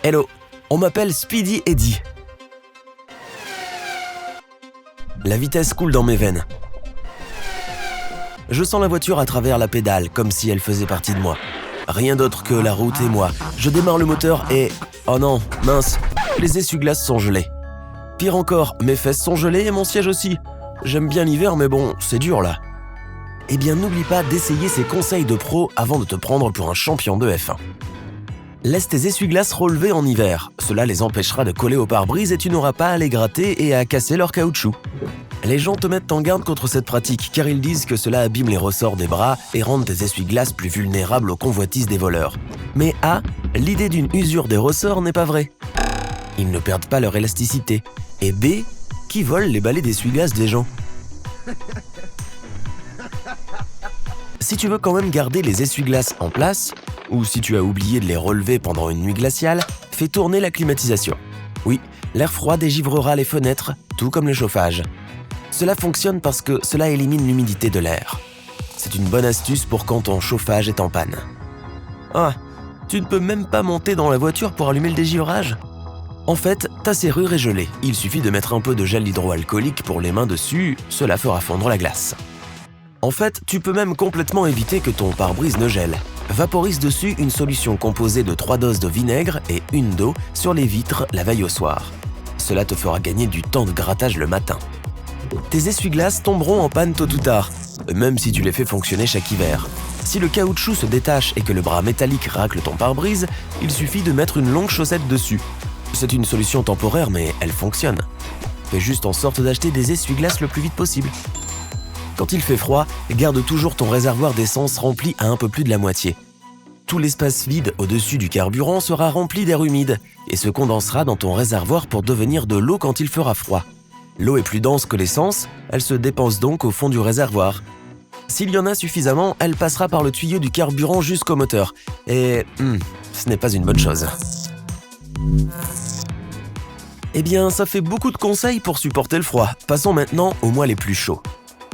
Hello, on m'appelle Speedy Eddy. La vitesse coule dans mes veines. Je sens la voiture à travers la pédale, comme si elle faisait partie de moi. Rien d'autre que la route et moi. Je démarre le moteur et... Oh non, mince, les essuie-glaces sont gelés. Pire encore, mes fesses sont gelées et mon siège aussi. J'aime bien l'hiver, mais bon, c'est dur là. Eh bien, n'oublie pas d'essayer ces conseils de pro avant de te prendre pour un champion de F1. Laisse tes essuie-glaces relevés en hiver. Cela les empêchera de coller au pare-brise et tu n'auras pas à les gratter et à casser leur caoutchouc. Les gens te mettent en garde contre cette pratique car ils disent que cela abîme les ressorts des bras et rend tes essuie-glaces plus vulnérables aux convoitises des voleurs. Mais A, l'idée d'une usure des ressorts n'est pas vraie. Ils ne perdent pas leur élasticité. Et B, qui vole les balais d'essuie-glaces des gens? Si tu veux quand même garder les essuie-glaces en place, ou si tu as oublié de les relever pendant une nuit glaciale, fais tourner la climatisation. Oui, l'air froid dégivrera les fenêtres, tout comme le chauffage. Cela fonctionne parce que cela élimine l'humidité de l'air. C'est une bonne astuce pour quand ton chauffage est en panne. Ah, tu ne peux même pas monter dans la voiture pour allumer le dégivrage? En fait, ta serrure est gelée. Il suffit de mettre un peu de gel hydroalcoolique pour les mains dessus, cela fera fondre la glace. En fait, tu peux même complètement éviter que ton pare-brise ne gèle. Vaporise dessus une solution composée de 3 doses de vinaigre et 1 d'eau sur les vitres la veille au soir. Cela te fera gagner du temps de grattage le matin. Tes essuie-glaces tomberont en panne tôt ou tard, même si tu les fais fonctionner chaque hiver. Si le caoutchouc se détache et que le bras métallique racle ton pare-brise, il suffit de mettre une longue chaussette dessus. C'est une solution temporaire, mais elle fonctionne. Fais juste en sorte d'acheter des essuie-glaces le plus vite possible. Quand il fait froid, garde toujours ton réservoir d'essence rempli à un peu plus de la moitié. Tout l'espace vide au-dessus du carburant sera rempli d'air humide et se condensera dans ton réservoir pour devenir de l'eau quand il fera froid. L'eau est plus dense que l'essence, elle se dépense donc au fond du réservoir. S'il y en a suffisamment, elle passera par le tuyau du carburant jusqu'au moteur. Et ce n'est pas une bonne chose. Eh bien, ça fait beaucoup de conseils pour supporter le froid. Passons maintenant aux mois les plus chauds.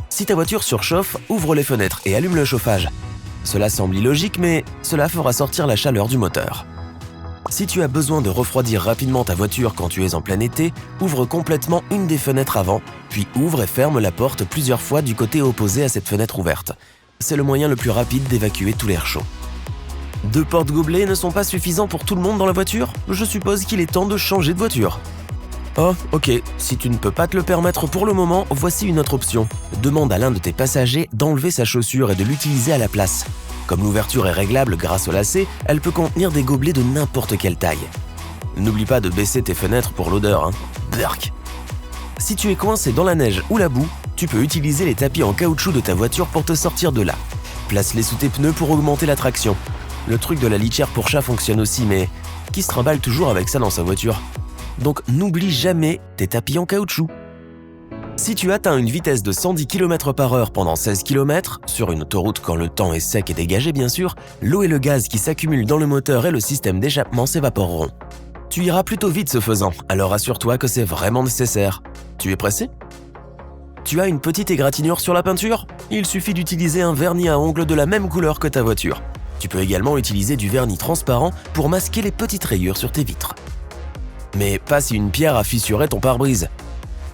Si ta voiture surchauffe, ouvre les fenêtres et allume le chauffage. Cela semble illogique, mais cela fera sortir la chaleur du moteur. Si tu as besoin de refroidir rapidement ta voiture quand tu es en plein été, ouvre complètement une des fenêtres avant, puis ouvre et ferme la porte plusieurs fois du côté opposé à cette fenêtre ouverte. C'est le moyen le plus rapide d'évacuer tout l'air chaud. 2 porte-gobelets ne sont pas suffisants pour tout le monde dans la voiture? Je suppose qu'il est temps de changer de voiture. Oh, ok, si tu ne peux pas te le permettre pour le moment, voici une autre option. Demande à l'un de tes passagers d'enlever sa chaussure et de l'utiliser à la place. Comme l'ouverture est réglable grâce au lacet, elle peut contenir des gobelets de n'importe quelle taille. N'oublie pas de baisser tes fenêtres pour l'odeur, hein. Berk. Si tu es coincé dans la neige ou la boue, tu peux utiliser les tapis en caoutchouc de ta voiture pour te sortir de là. Place-les sous tes pneus pour augmenter la traction. Le truc de la litière pour chat fonctionne aussi, mais qui se trimballe toujours avec ça dans sa voiture? Donc n'oublie jamais tes tapis en caoutchouc. Si tu atteins une vitesse de 110 km/h pendant 16 km, sur une autoroute quand le temps est sec et dégagé bien sûr, l'eau et le gaz qui s'accumulent dans le moteur et le système d'échappement s'évaporeront. Tu iras plutôt vite ce faisant, alors assure-toi que c'est vraiment nécessaire. Tu es pressé? Tu as une petite égratignure sur la peinture? Il suffit d'utiliser un vernis à ongles de la même couleur que ta voiture. Tu peux également utiliser du vernis transparent pour masquer les petites rayures sur tes vitres. Mais pas si une pierre a fissuré ton pare-brise.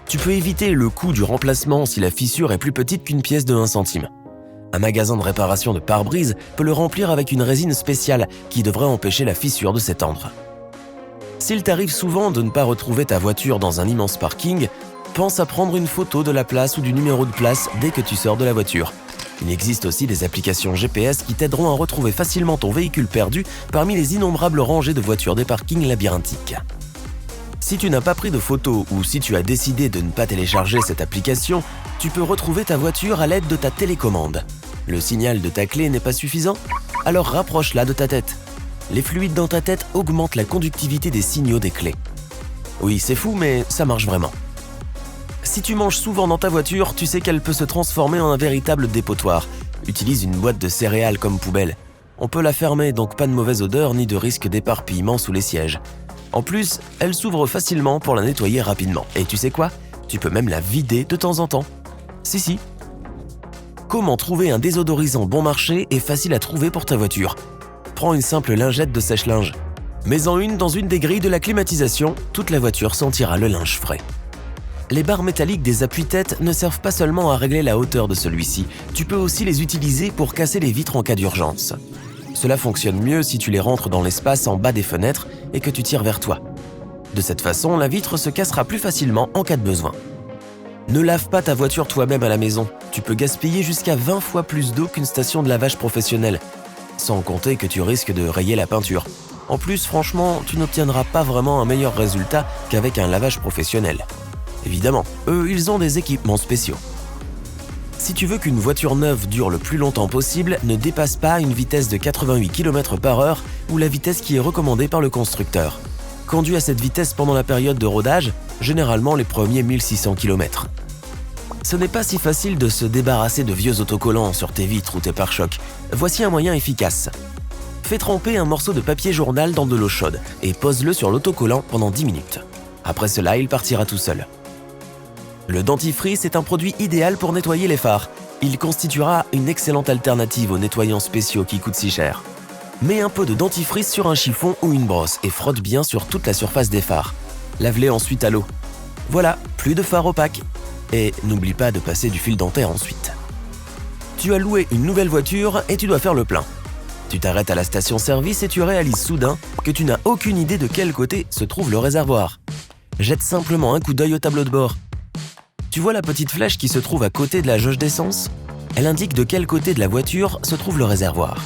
Tu peux éviter le coût du remplacement si la fissure est plus petite qu'une pièce de 1 centime. Un magasin de réparation de pare-brise peut le remplir avec une résine spéciale qui devrait empêcher la fissure de s'étendre. S'il t'arrive souvent de ne pas retrouver ta voiture dans un immense parking, pense à prendre une photo de la place ou du numéro de place dès que tu sors de la voiture. Il existe aussi des applications GPS qui t'aideront à retrouver facilement ton véhicule perdu parmi les innombrables rangées de voitures des parkings labyrinthiques. Si tu n'as pas pris de photos ou si tu as décidé de ne pas télécharger cette application, tu peux retrouver ta voiture à l'aide de ta télécommande. Le signal de ta clé n'est pas suffisant? Alors rapproche-la de ta tête. Les fluides dans ta tête augmentent la conductivité des signaux des clés. Oui, c'est fou, mais ça marche vraiment. Si tu manges souvent dans ta voiture, tu sais qu'elle peut se transformer en un véritable dépotoir. Utilise une boîte de céréales comme poubelle. On peut la fermer, donc pas de mauvaise odeur ni de risque d'éparpillement sous les sièges. En plus, elle s'ouvre facilement pour la nettoyer rapidement. Et tu sais quoi? Tu peux même la vider de temps en temps. Si. Comment trouver un désodorisant bon marché et facile à trouver pour ta voiture? Prends une simple lingette de sèche-linge. Mets-en une dans une des grilles de la climatisation, toute la voiture sentira le linge frais. Les barres métalliques des appuis-têtes ne servent pas seulement à régler la hauteur de celui-ci, tu peux aussi les utiliser pour casser les vitres en cas d'urgence. Cela fonctionne mieux si tu les rentres dans l'espace en bas des fenêtres et que tu tires vers toi. De cette façon, la vitre se cassera plus facilement en cas de besoin. Ne lave pas ta voiture toi-même à la maison, tu peux gaspiller jusqu'à 20 fois plus d'eau qu'une station de lavage professionnelle, sans compter que tu risques de rayer la peinture. En plus, franchement, tu n'obtiendras pas vraiment un meilleur résultat qu'avec un lavage professionnel. Évidemment, eux, ils ont des équipements spéciaux. Si tu veux qu'une voiture neuve dure le plus longtemps possible, ne dépasse pas une vitesse de 88 km/h ou la vitesse qui est recommandée par le constructeur. Conduis à cette vitesse pendant la période de rodage, généralement les premiers 1600 km. Ce n'est pas si facile de se débarrasser de vieux autocollants sur tes vitres ou tes pare-chocs. Voici un moyen efficace. Fais tremper un morceau de papier journal dans de l'eau chaude et pose-le sur l'autocollant pendant 10 minutes. Après cela, il partira tout seul. Le dentifrice est un produit idéal pour nettoyer les phares. Il constituera une excellente alternative aux nettoyants spéciaux qui coûtent si cher. Mets un peu de dentifrice sur un chiffon ou une brosse et frotte bien sur toute la surface des phares. Lave-les ensuite à l'eau. Voilà, plus de phares opaques. Et n'oublie pas de passer du fil dentaire ensuite. Tu as loué une nouvelle voiture et tu dois faire le plein. Tu t'arrêtes à la station-service et tu réalises soudain que tu n'as aucune idée de quel côté se trouve le réservoir. Jette simplement un coup d'œil au tableau de bord. Tu vois la petite flèche qui se trouve à côté de la jauge d'essence? Elle indique de quel côté de la voiture se trouve le réservoir.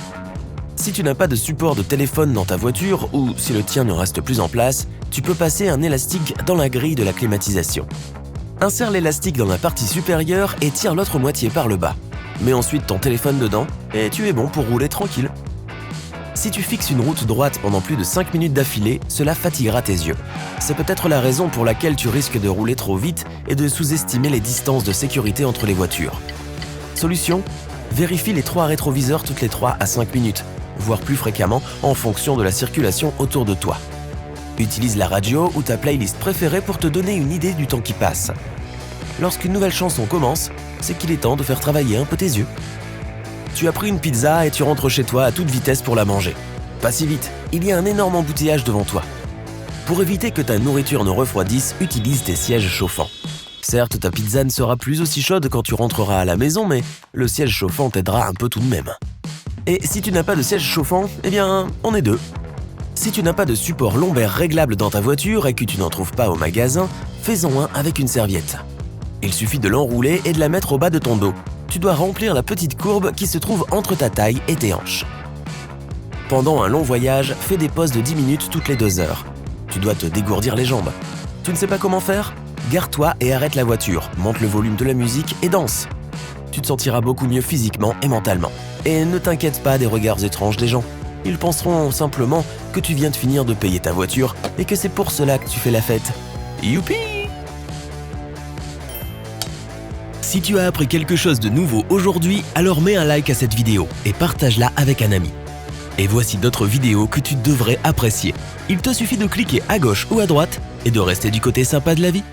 Si tu n'as pas de support de téléphone dans ta voiture ou si le tien ne reste plus en place, tu peux passer un élastique dans la grille de la climatisation. Insère l'élastique dans la partie supérieure et tire l'autre moitié par le bas. Mets ensuite ton téléphone dedans et tu es bon pour rouler tranquille. Si tu fixes une route droite pendant plus de 5 minutes d'affilée, cela fatiguera tes yeux. C'est peut-être la raison pour laquelle tu risques de rouler trop vite et de sous-estimer les distances de sécurité entre les voitures. Solution: vérifie les 3 rétroviseurs toutes les 3 à 5 minutes, voire plus fréquemment en fonction de la circulation autour de toi. Utilise la radio ou ta playlist préférée pour te donner une idée du temps qui passe. Lorsqu'une nouvelle chanson commence, c'est qu'il est temps de faire travailler un peu tes yeux. Tu as pris une pizza et tu rentres chez toi à toute vitesse pour la manger. Pas si vite, il y a un énorme embouteillage devant toi. Pour éviter que ta nourriture ne refroidisse, utilise tes sièges chauffants. Certes, ta pizza ne sera plus aussi chaude quand tu rentreras à la maison, mais le siège chauffant t'aidera un peu tout de même. Et si tu n'as pas de siège chauffant, eh bien, on est deux. Si tu n'as pas de support lombaire réglable dans ta voiture et que tu n'en trouves pas au magasin, fais-en un avec une serviette. Il suffit de l'enrouler et de la mettre au bas de ton dos. Tu dois remplir la petite courbe qui se trouve entre ta taille et tes hanches. Pendant un long voyage, fais des pauses de 10 minutes toutes les 2 heures. Tu dois te dégourdir les jambes. Tu ne sais pas comment faire? Gare-toi et arrête la voiture, monte le volume de la musique et danse. Tu te sentiras beaucoup mieux physiquement et mentalement. Et ne t'inquiète pas des regards étranges des gens. Ils penseront simplement que tu viens de finir de payer ta voiture et que c'est pour cela que tu fais la fête. Youpi! Si tu as appris quelque chose de nouveau aujourd'hui, alors mets un like à cette vidéo et partage-la avec un ami. Et voici d'autres vidéos que tu devrais apprécier. Il te suffit de cliquer à gauche ou à droite et de rester du côté sympa de la vie.